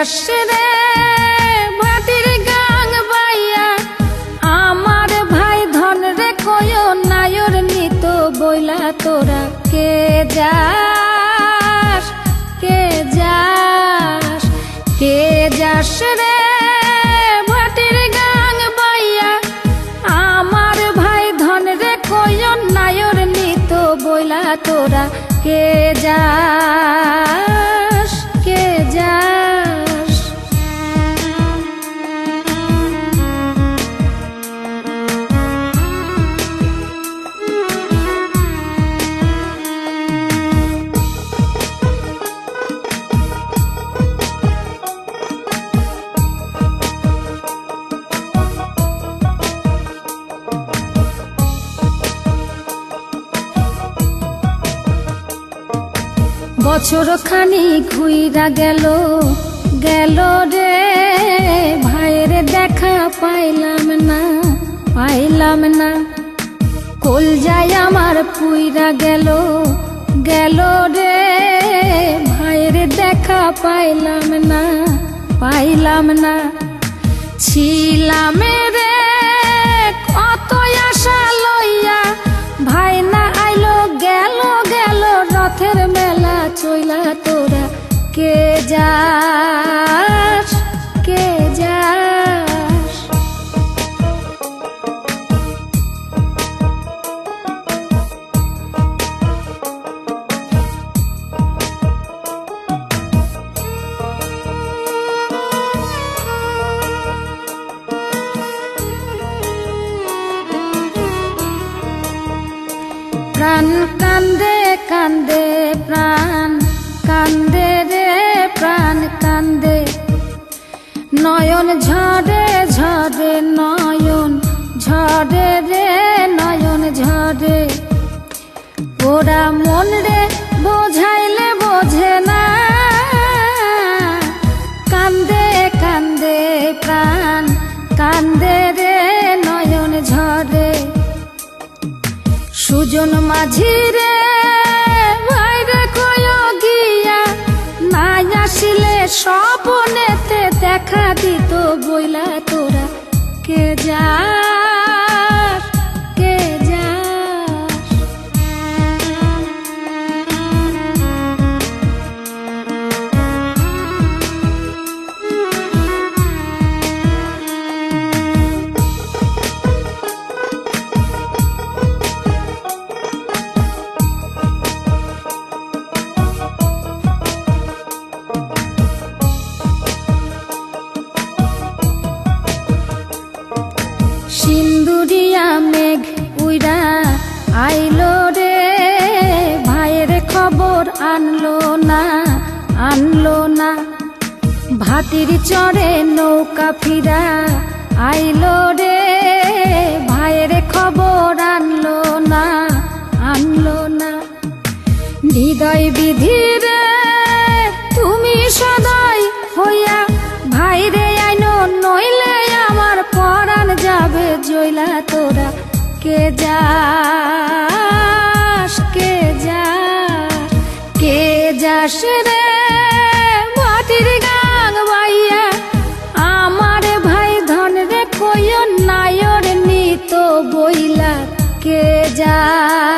যাস রে ভাটির গাং বাইয়া আমার ভাই ধন রে কয় নায়র নিত বইলা তোরা কে যাস কে যাস কে যাস রে ভাটির গাং বাইয়া আমার ভাই ধন রে কয় নায়র নিত বইলা তোরা কে যাস কে যাস। বছর খানি ঘুইরা গেল গেল রে ভাইয়ের দেখা পাইলাম না কল যায় আমার পুইরা গেল গেল রে ভাইয়ের দেখা পাইলাম না ছিলাম রে কত আশা লইয়া ভাই না আইলো গেল গেল রথের মেলা চইলা তোরা কে যাস কে যাস। প্রাণ কান্দে কান্দে প্রাণ কান্দে রে প্রাণ কান্দে নয়ন ঝরে ঝরে নয়ন ঝরে রে নয়ন ঝরে ওরা মন রে বোঝাইলে বোঝে না কান্দে কান্দে প্রাণ কান্দে রে নয়ন ঝরে সুজন মাঝি রে ভাইরে কয় গিয়া নাই আসিলে স্বপনেতে দেখা দিত বইলা তোরা কে যাস কে যাস। সিন্দুরিয়া মেঘ উইরা আইলো রে ভাইয়ের খবর আনলো না ভাটির চরে নৌকা ফিরা আইলো রে ভাইয়ের খবর আনলো না হৃদয় বিধি রে তুমি সদাই হইয়া ভাইরে আইনো নইলে আমার পরাণ যাবে জইলা তোরা কে যাস কে যাস কে যাস রে ভাটির গাং বাইয়া আমার ভাই ধন রে কই নায়র নিত বইলা কে যাস।